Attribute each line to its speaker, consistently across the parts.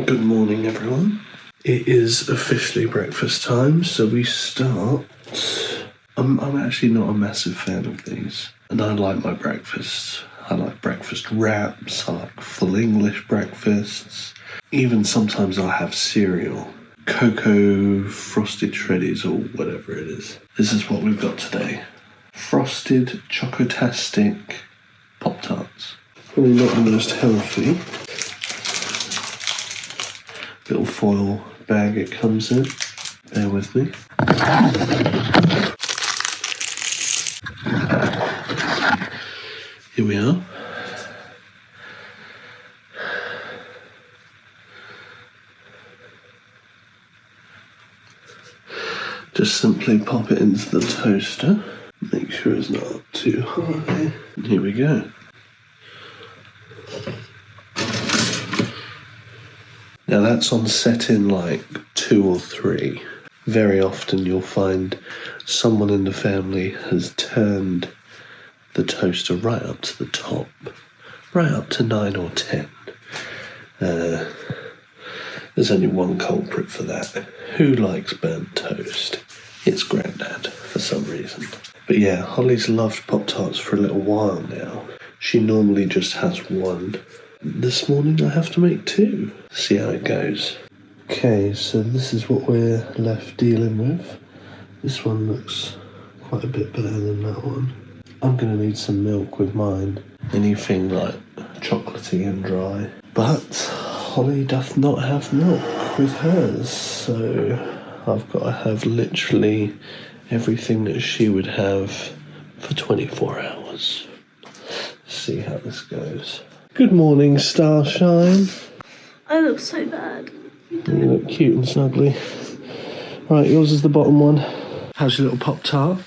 Speaker 1: Good morning, everyone. It is officially breakfast time, so we start. I'm actually not a massive fan of these, and I like my breakfasts. I like breakfast wraps, I like full English breakfasts. Even sometimes I'll have cereal, cocoa frosted shreddies or whatever it is. This is what we've got today. Frosted chocotastic Pop Tarts. Probably not the most healthy. Little foil bag it comes in. Bear with me. Here we are. Just simply pop it into the toaster. Make sure it's not up too high. And here we go. Now that's on setting like 2 or 3. Very often you'll find someone in the family has turned the toaster right up to the top, right up to 9 or 10. There's only one culprit for that. Who likes burnt toast? It's Grandad, for some reason. But yeah, Holly's loved Pop-Tarts for a little while now. She normally just has one. This morning I have to make 2. See how it goes. Okay, so this is what we're left dealing with. This one looks quite a bit better than that one. I'm going to need some milk with mine. Anything like chocolatey and dry. But Holly doth not have milk with hers, so I've got to have literally everything that she would have for 24 hours. See how this goes. Good morning, Starshine.
Speaker 2: I look so bad.
Speaker 1: You look cute and snuggly. Right, yours is the bottom one. How's your little Pop-Tart?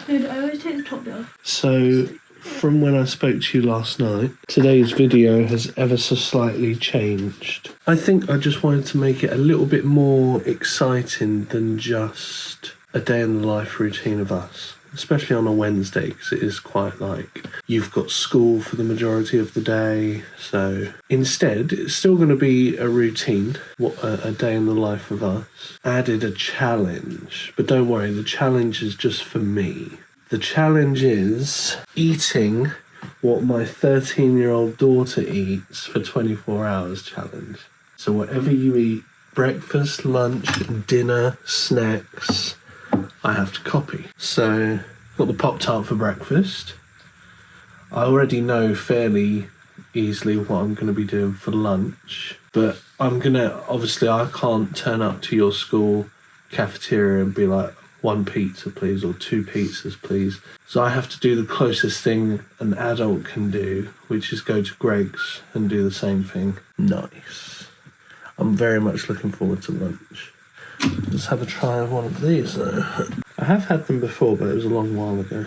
Speaker 2: Good, I always take the top bit off.
Speaker 1: So, from when I spoke to you last night, today's video has ever so slightly changed. I think I just wanted to make it a little bit more exciting than just a day in the life routine of us. Especially on a Wednesday, because it is quite like you've got school for the majority of the day. So instead, it's still going to be a routine, a day in the life of us. Added a challenge, but don't worry, the challenge is just for me. The challenge is eating what my 13-year-old daughter eats for 24 hours challenge. So whatever you eat, breakfast, lunch, dinner, snacks, I have to copy. So, got the Pop-Tart for breakfast. I already know fairly easily what I'm going to be doing for lunch. But obviously I can't turn up to your school cafeteria and be like, 1 pizza please, or 2 pizzas please. So I have to do the closest thing an adult can do, which is go to Greg's and do the same thing. Nice. I'm very much looking forward to lunch. Let's have a try of one of these though. I have had them before, but it was a long while ago.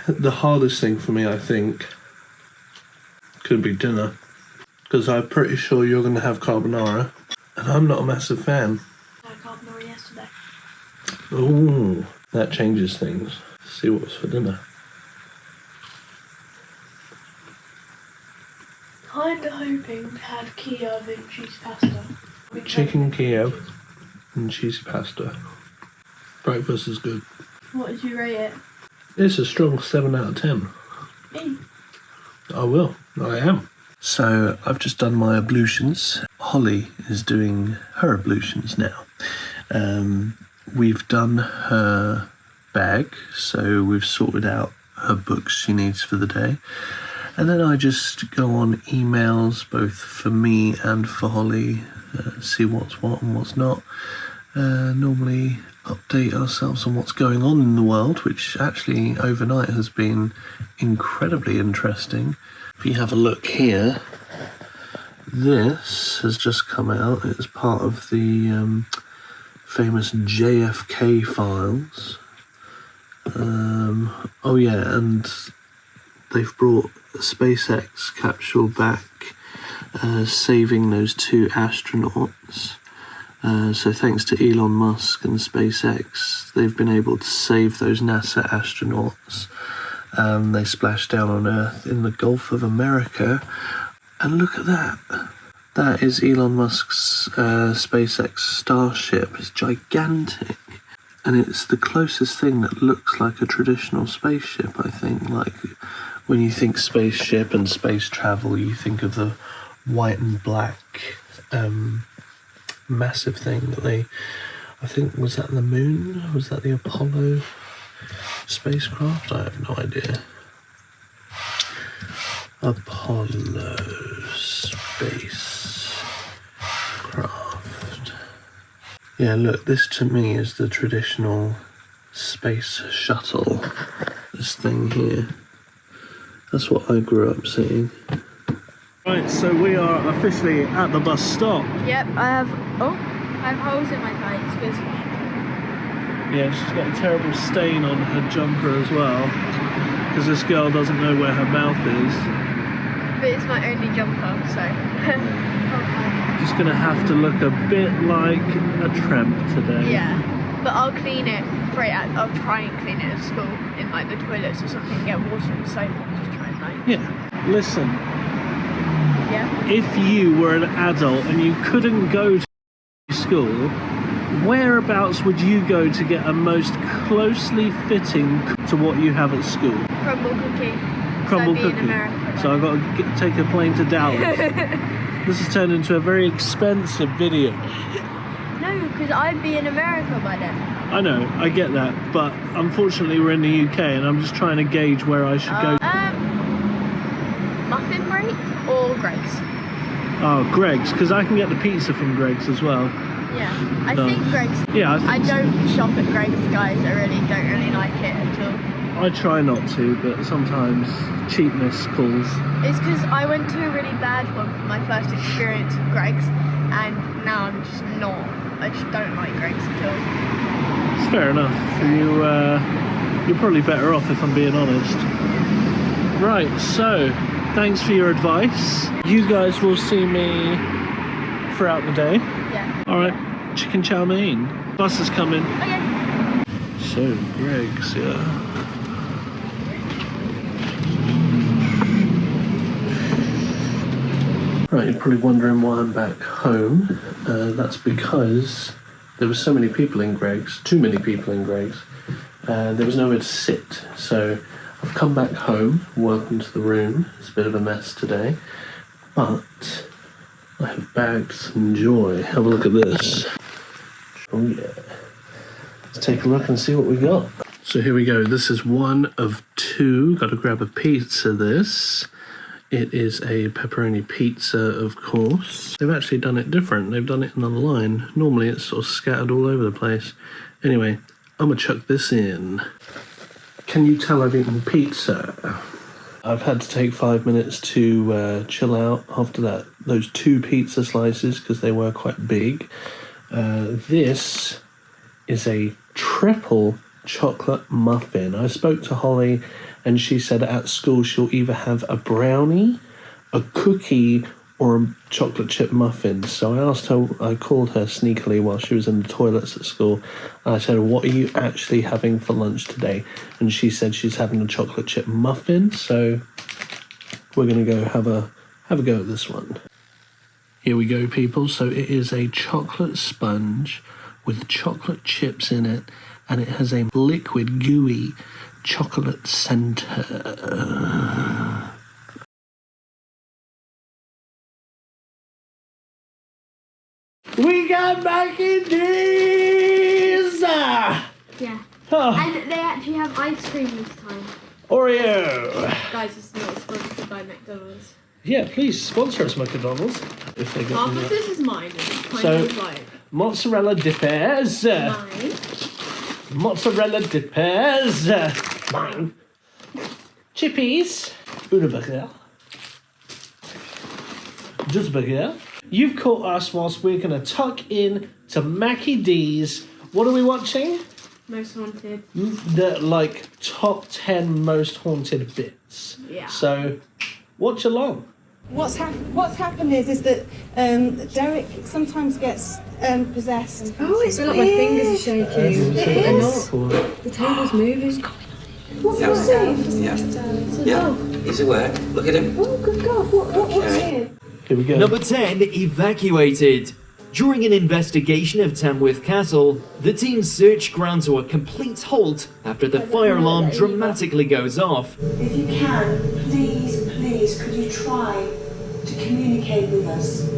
Speaker 1: The hardest thing for me, I think, could be dinner. Because I'm pretty sure you're going to have carbonara. And I'm not a massive fan.
Speaker 2: I had carbonara yesterday.
Speaker 1: Ooh, that changes things. Let's see what's for dinner.
Speaker 2: Kinda hoping to have Kiev and cheese pasta.
Speaker 1: Chicken Kiev and cheesy pasta. Breakfast is good.
Speaker 2: What did you rate it?
Speaker 1: It's a strong 7 out of 10.
Speaker 2: Me.
Speaker 1: I will. I am. So I've just done my ablutions. Holly is doing her ablutions now. We've done her bag, so we've sorted out her books she needs for the day. And then I just go on emails, both for me and for Holly, see what's what and what's not. Normally update ourselves on what's going on in the world, which actually overnight has been incredibly interesting. If you have a look here, this has just come out. It's part of the famous JFK files. Oh yeah, and they've brought a SpaceX capsule back, saving those 2 astronauts. So thanks to Elon Musk and SpaceX, they've been able to save those NASA astronauts They splashed down on Earth in the Gulf of America. And look at that. That is Elon Musk's SpaceX Starship. It's gigantic. And it's the closest thing that looks like a traditional spaceship, I think. Like, when you think spaceship and space travel, you think of the white and black massive thing that they... I think, was that the moon? Was that the Apollo spacecraft? I have no idea. Apollo spacecraft. Yeah, look, this to me is the traditional space shuttle. This thing here. That's what I grew up seeing. Right, so we are officially at the bus stop.
Speaker 3: Yep, I have holes in my tights, but it's fine.
Speaker 1: Yeah, she's got a terrible stain on her jumper as well, because this girl doesn't know where her mouth is.
Speaker 3: But it's my only jumper, so...
Speaker 1: Just gonna have to look a bit like a tramp today.
Speaker 3: Yeah, but I'll clean it. I'll try and clean it at school, in like the toilets or something, get water and soap and just try and like...
Speaker 1: Yeah, listen.
Speaker 3: Yeah?
Speaker 1: If you were an adult and you couldn't go to school, whereabouts would you go to get a most closely fitting to what you have at school?
Speaker 3: Crumble cookie.
Speaker 1: Crumble
Speaker 3: so
Speaker 1: cookie.
Speaker 3: In America,
Speaker 1: so I've got to take a plane to Dallas. This has turned into a very expensive video.
Speaker 3: No, because I'd be in America by then.
Speaker 1: I know, I get that, but unfortunately we're in the UK and I'm just trying to gauge where I should go.
Speaker 3: Muffin break or Greg's?
Speaker 1: Oh, Greg's, because I can get the pizza from Greg's as well.
Speaker 3: Yeah, I think Greg's.
Speaker 1: Yeah,
Speaker 3: I don't shop at Greg's, guys. I don't really like it at all.
Speaker 1: I try not to, but sometimes cheapness calls.
Speaker 3: It's because I went to a really bad one for my first experience of Greg's, and now I'm just not. I just don't like Greg's at all.
Speaker 1: It's fair enough. So. You're probably better off if I'm being honest. Right, so thanks for your advice. You guys will see me throughout the day.
Speaker 3: Yeah.
Speaker 1: Alright, chicken chow mein. Bus is coming.
Speaker 3: Okay.
Speaker 1: So, Greg's, yeah. Right, you're probably wondering why I'm back home. That's because there were so many people in Greg's, too many people in Greg's. There was nowhere to sit, so I've come back home. Welcome to the room. It's a bit of a mess today, but I have bagged some joy. Have a look at this. Oh yeah. Let's take a look and see what we got. So here we go. This is one of two. Got to grab a pizza. This. It is a pepperoni pizza, of course. They've actually done it different. They've done it in a line. Normally it's sort of scattered all over the place. Anyway, I'm gonna chuck this in. Can you tell I've eaten pizza? I've had to take 5 minutes to chill out after those two pizza slices because they were quite big. This is a triple chocolate muffin. I spoke to Holly and she said at school she'll either have a brownie, a cookie, or a chocolate chip muffin. So I asked her, I called her sneakily while she was in the toilets at school. And I said, what are you actually having for lunch today? And she said she's having a chocolate chip muffin. So we're going to go have a go at this one. Here we go, people. So it is a chocolate sponge with chocolate chips in it. And it has a liquid, gooey chocolate center. We got mac and cheese!
Speaker 3: Yeah.
Speaker 1: Oh.
Speaker 3: And they actually have ice cream this time.
Speaker 1: Oreo!
Speaker 3: Guys, it's not sponsored by McDonald's.
Speaker 1: Yeah, please sponsor us, McDonald's. If they get
Speaker 3: Half of this is mine. It's kind
Speaker 1: So-
Speaker 3: of like
Speaker 1: mozzarella dippers.
Speaker 3: mine.
Speaker 1: Mozzarella dippers. Mine. Chippies. Una burger. Just burger. You've caught us whilst we're going to tuck in to Mackie D's. What are we watching?
Speaker 3: Most Haunted.
Speaker 1: The, top 10 most haunted bits.
Speaker 3: Yeah.
Speaker 1: So, watch along.
Speaker 4: What's happened is that Derek sometimes gets possessed.
Speaker 5: Oh, it's like my fingers are shaking.
Speaker 4: It is.
Speaker 5: The table's moving.
Speaker 4: What's
Speaker 5: Yeah.
Speaker 4: he?
Speaker 5: Yeah, he's aware. Look at him.
Speaker 4: Oh, good God, what's here?
Speaker 1: Here we go.
Speaker 6: Number 10, evacuated. During an investigation of Tamworth Castle, the team search ground to a complete halt after the fire alarm dramatically goes off.
Speaker 4: If you can, please, could you try to communicate with us?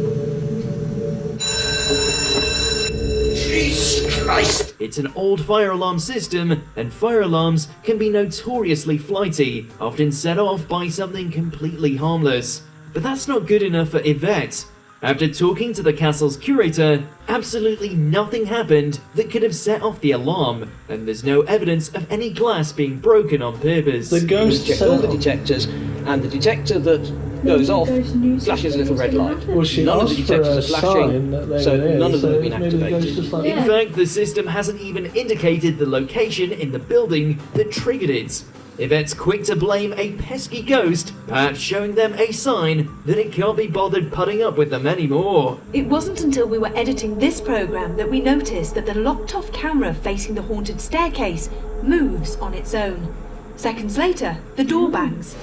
Speaker 5: Jesus Christ!
Speaker 6: It's an old fire alarm system, and fire alarms can be notoriously flighty, often set off by something completely harmless. But that's not good enough for Yvette. After talking to the castle's curator, absolutely nothing happened that could have set off the alarm, and there's no evidence of any glass being broken on purpose.
Speaker 1: The ghost
Speaker 7: Check all the detectors, and the detector that goes off flashes a little red light.
Speaker 1: Well, she
Speaker 7: None of the
Speaker 1: asked for
Speaker 7: detectors
Speaker 1: a
Speaker 7: are
Speaker 1: sign
Speaker 7: flashing,
Speaker 1: that they
Speaker 7: so
Speaker 1: were there,
Speaker 7: none of them have been
Speaker 1: maybe the ghost
Speaker 7: activated.
Speaker 1: just like,
Speaker 6: In fact, the system hasn't even indicated the location in the building that triggered it. Yvette's quick to blame a pesky ghost, perhaps showing them a sign that it can't be bothered putting up with them anymore.
Speaker 8: It wasn't until we were editing this program that we noticed that the locked-off camera facing the haunted staircase moves on its own. Seconds later, the door bangs.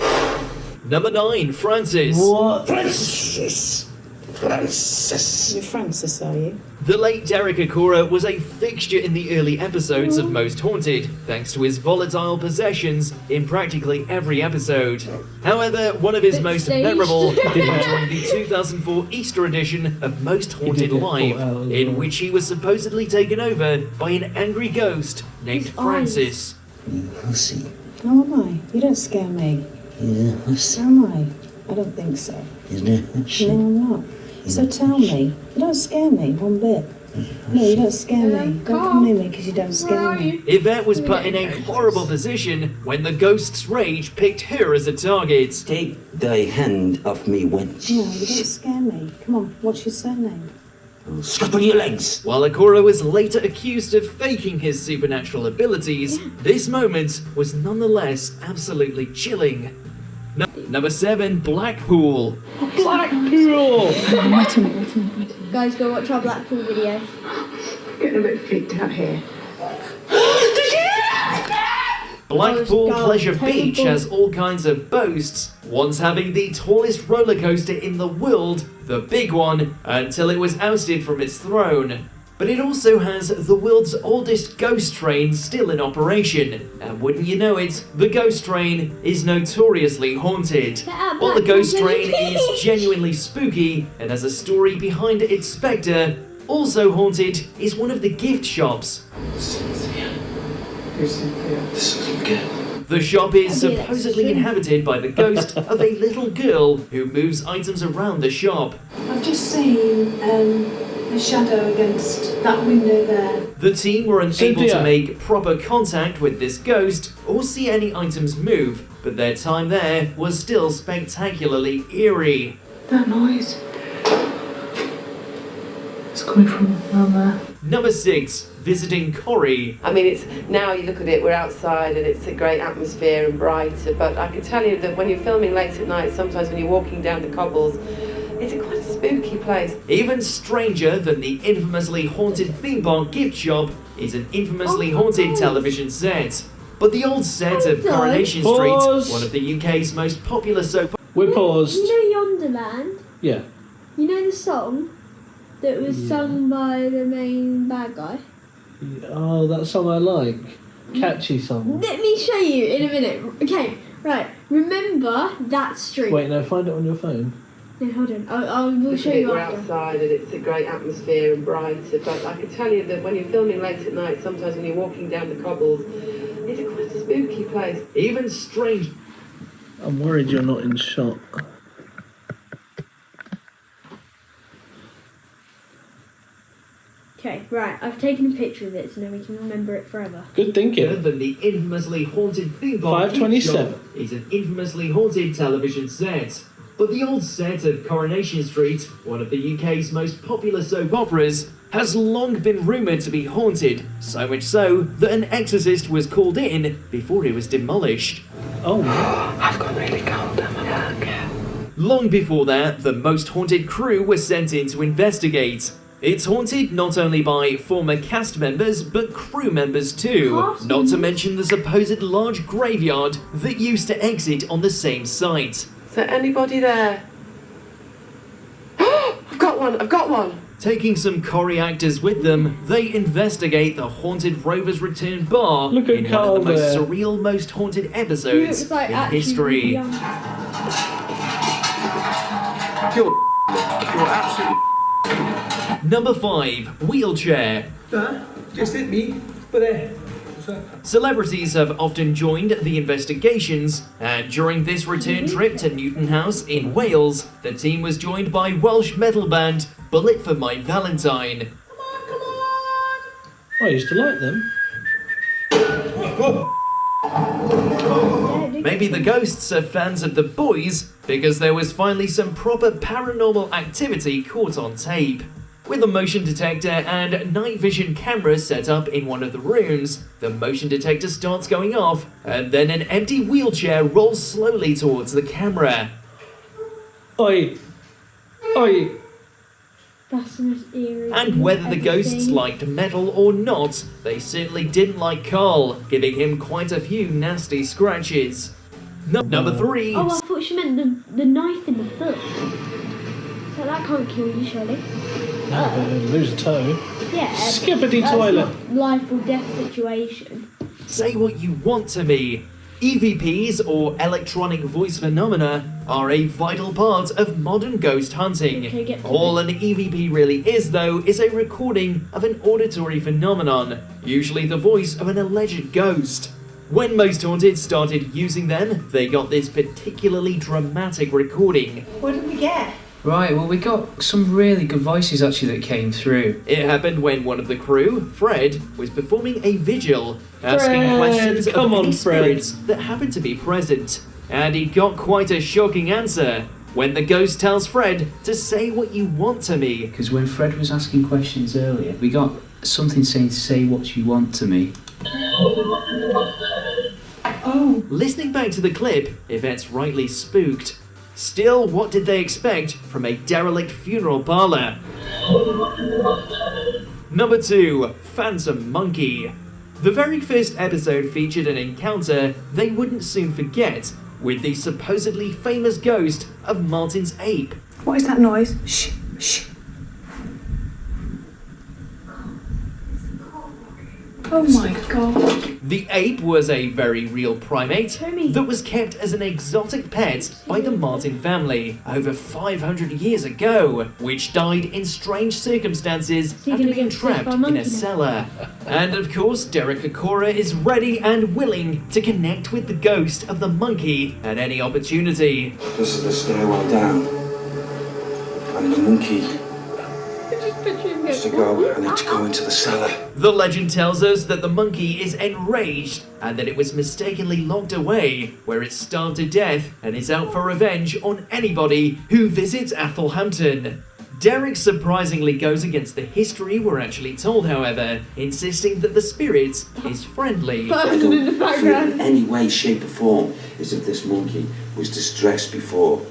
Speaker 6: Number 9, Francis.
Speaker 1: What?
Speaker 5: Francis!
Speaker 4: You're Francis, are you?
Speaker 6: The late Derek Acora was a fixture in the early episodes of Most Haunted, thanks to his volatile possessions in practically every episode. However, one of his most memorable came during the 2004 Easter edition of Most Haunted
Speaker 1: get
Speaker 6: Live,
Speaker 1: caught out as
Speaker 6: in
Speaker 1: well.
Speaker 6: which he was supposedly taken over by an angry ghost named Francis.
Speaker 5: Pussy.
Speaker 4: Oh, am I? You don't scare me.
Speaker 5: Yes.
Speaker 4: Am I? I don't think so.
Speaker 5: Yes.
Speaker 4: No, I'm not. So tell me, you don't scare me one bit. No, you don't scare me. Don't come near me because you don't scare me.
Speaker 6: Yvette was put in a horrible position when the ghost's rage picked her as a target.
Speaker 5: Take thy hand off me, wench.
Speaker 4: No, you don't scare me. Come on, what's your surname?
Speaker 5: I'll scupper your legs.
Speaker 6: While Acora was later accused of faking his supernatural abilities, this moment was nonetheless absolutely chilling. Number 7, Blackpool.
Speaker 1: Blackpool!
Speaker 3: Guys, go watch our Blackpool video.
Speaker 2: Getting a bit freaked out here.
Speaker 6: Blackpool
Speaker 3: Oh,
Speaker 6: Pleasure
Speaker 3: terrible.
Speaker 6: Beach has all kinds of boasts, once having the tallest roller coaster in the world, the big one, until it was ousted from its throne. But it also has the world's oldest ghost train still in operation, and wouldn't you know it, the ghost train is notoriously haunted. While the ghost train is genuinely spooky and has a story behind its spectre, also haunted is one of the gift shops. The shop is supposedly inhabited by the ghost of a little girl who moves items around the shop.
Speaker 2: I've just seen the shadow against that window there.
Speaker 6: The team were unable
Speaker 1: Cynthia.
Speaker 6: to make proper contact with this ghost or see any items move, but their time there was still spectacularly eerie.
Speaker 2: That noise. It's coming from around there.
Speaker 6: Number 6, visiting Corrie.
Speaker 9: I mean, it's now you look at it, we're outside and it's a great atmosphere and brighter, but I can tell you that when you're filming late at night, sometimes when you're walking down the cobbles, it's quite a spooky place.
Speaker 6: Even stranger than the infamously haunted theme park gift shop is an infamously haunted television set. But the old set of Coronation Street,
Speaker 1: Pause.
Speaker 6: one of the UK's most popular soap
Speaker 1: We're paused.
Speaker 3: You know Yonderland?
Speaker 1: Yeah.
Speaker 3: You know the song that was sung by the main bad guy?
Speaker 1: Oh, that song I like. Catchy song.
Speaker 3: Let me show you in a minute. Okay, right. Remember that street.
Speaker 1: Wait, no, find it on your phone.
Speaker 3: No, hold on. I will show you
Speaker 9: We're
Speaker 3: after.
Speaker 9: outside and it's a great atmosphere and brighter, but I can tell you that when you're filming late at night, sometimes when you're walking down the cobbles, it's quite a spooky place.
Speaker 6: even strange.
Speaker 1: I'm worried you're not in shot.
Speaker 3: Okay, right. I've taken a picture of it so now we can remember it forever.
Speaker 1: Good thinking.
Speaker 6: Than the infamously haunted theme park
Speaker 1: 527.
Speaker 6: gift shop is an infamously haunted television set. But the old set of Coronation Street, one of the UK's most popular soap operas, has long been rumoured to be haunted, so much so that an exorcist was called in before it was demolished.
Speaker 1: Oh,
Speaker 5: I've got really cold, am I?
Speaker 6: Long before that, the most haunted crew was sent in to investigate. It's haunted not only by former cast members, but crew members too. Not to mention the supposed large graveyard that used to exit on the same site.
Speaker 9: Is there anybody there? I've got one!
Speaker 6: Taking some Corrie actors with them, they investigate the haunted Rover's Return bar
Speaker 1: Look at
Speaker 6: in one
Speaker 1: Carl
Speaker 6: of the most
Speaker 1: there.
Speaker 6: surreal, most haunted episodes
Speaker 3: It's like
Speaker 6: in
Speaker 3: actually
Speaker 6: history.
Speaker 3: young.
Speaker 10: You're absolutely.
Speaker 6: Number 5, wheelchair.
Speaker 10: Just hit me. But
Speaker 6: Celebrities have often joined the investigations, and during this return trip to Newton House in Wales, the team was joined by Welsh metal band Bullet for My Valentine.
Speaker 1: I used to like them.
Speaker 6: Maybe the ghosts are fans of the boys because there was finally some proper paranormal activity caught on tape. With a motion detector and night vision cameras set up in one of the rooms, the motion detector starts going off, and then an empty wheelchair rolls slowly towards the camera.
Speaker 1: Oi.
Speaker 3: That's the most eerie.
Speaker 6: And whether the ghosts liked metal or not, they certainly didn't like Carl, giving him quite a few nasty scratches. Number 3.
Speaker 3: Oh, I thought she meant the knife in the foot. So that can't kill you, surely.
Speaker 1: No, but they'd lose a toe.
Speaker 3: Yeah.
Speaker 1: Skippity
Speaker 3: that's
Speaker 1: toilet.
Speaker 3: Not life or death situation.
Speaker 6: Say what you want to me. EVPs, or electronic voice phenomena, are a vital part of modern ghost hunting.
Speaker 3: Okay, get to
Speaker 6: All an EVP really is, though, is a recording of an auditory phenomenon, usually the voice of an alleged ghost. When Most Haunted started using them, they got this particularly dramatic recording.
Speaker 2: What did we get?
Speaker 11: Right, well, we got some really good voices actually that came through.
Speaker 6: It happened when one of the crew, Fred, was performing a vigil, asking
Speaker 1: Fred,
Speaker 6: questions
Speaker 1: come
Speaker 6: of
Speaker 1: on,
Speaker 6: any
Speaker 1: Fred.
Speaker 6: spirits that happened to be present. And he got quite a shocking answer when the ghost tells Fred to say what you want to me.
Speaker 11: Because when Fred was asking questions earlier, we got something saying, say what you want to me.
Speaker 2: Oh.
Speaker 6: Listening back to the clip, Yvette's rightly spooked. Still, what did they expect from a derelict funeral parlour? Number 2, Phantom Monkey. The very first episode featured an encounter they wouldn't soon forget with the supposedly famous ghost of Martin's ape.
Speaker 4: What is that noise? Shh, shh. Oh my god.
Speaker 6: The ape was a very real primate that was kept as an exotic pet by the Martin family over 500 years ago, which died in strange circumstances after being trapped in a cellar. And of course, Derek Okora is ready and willing to connect with the ghost of the monkey at any opportunity.
Speaker 5: This is the stairwell down. And the monkey I need to go into the cellar.
Speaker 6: The legend tells us that the monkey is enraged and that it was mistakenly locked away, where it starved to death and is out for revenge on anybody who visits Athelhampton. Derek surprisingly goes against the history we're actually told, however, insisting that the spirit is friendly.
Speaker 5: I don't feel in any way, shape or form as if this monkey was distressed before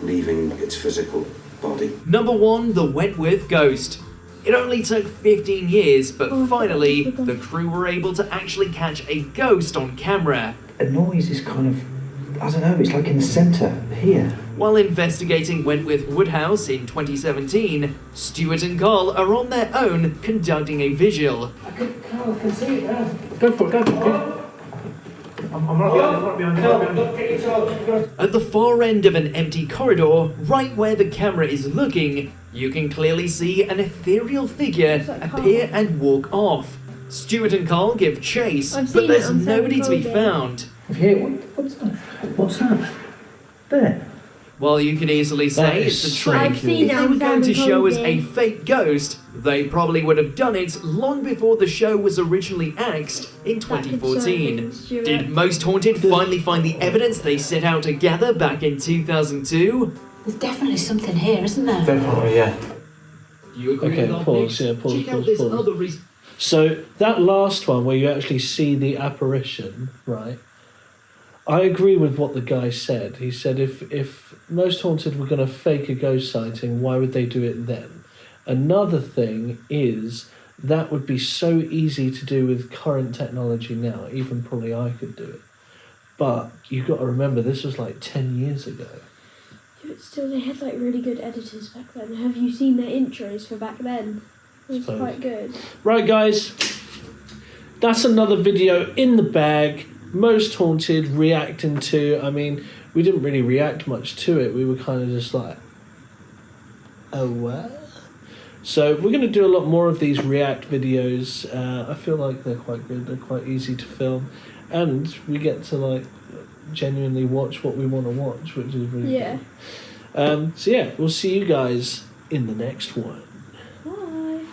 Speaker 5: leaving its physical body.
Speaker 6: Number 1, the Wentworth Ghost. It only took 15 years, but finally, the crew were able to actually catch a ghost on camera.
Speaker 11: A noise is kind of, I don't know, it's like in the centre, here.
Speaker 6: While investigating Wentworth Woodhouse in 2017, Stuart and Carl are on their own conducting a vigil.
Speaker 10: Carl, I can see it now. Go for it. I'm right behind you.
Speaker 6: At the far end of an empty corridor, right where the camera is looking, you can clearly see an ethereal figure appear and walk off. Stuart and Carl give chase, but there's nobody to be found.
Speaker 11: Here, what's that? What's that? There.
Speaker 6: While you could easily say it's a trick, if they were going to show us a fake ghost, they probably would have done it long before the show was originally axed in 2014. Did Most Haunted finally find the evidence they set out to gather back in 2002?
Speaker 8: There's definitely something here, isn't there?
Speaker 10: Definitely, yeah.
Speaker 6: You agree
Speaker 1: Okay,
Speaker 6: with our
Speaker 1: pause,
Speaker 6: picks?
Speaker 1: yeah, pause,
Speaker 6: Check out
Speaker 1: pause,
Speaker 6: this
Speaker 1: pause.
Speaker 6: other reason.
Speaker 1: So that last one where you actually see the apparition, right? I agree with what the guy said. He said if Most Haunted were going to fake a ghost sighting, why would they do it then? Another thing is that would be so easy to do with current technology now. Even probably I could do it. But you've got to remember, this was like 10 years ago.
Speaker 12: Yeah, but still, they had like really good editors back then. Have you seen their intros for back then? It was quite good.
Speaker 1: Right, guys. That's another video in the bag. Most Haunted reacting to. I mean, we didn't really react much to it. We were kind of just like, oh, what? So we're going to do a lot more of these react videos. I feel like they're quite good. They're quite easy to film. And we get to like genuinely watch what we want to watch, which is really good. So yeah, we'll see you guys in the next one.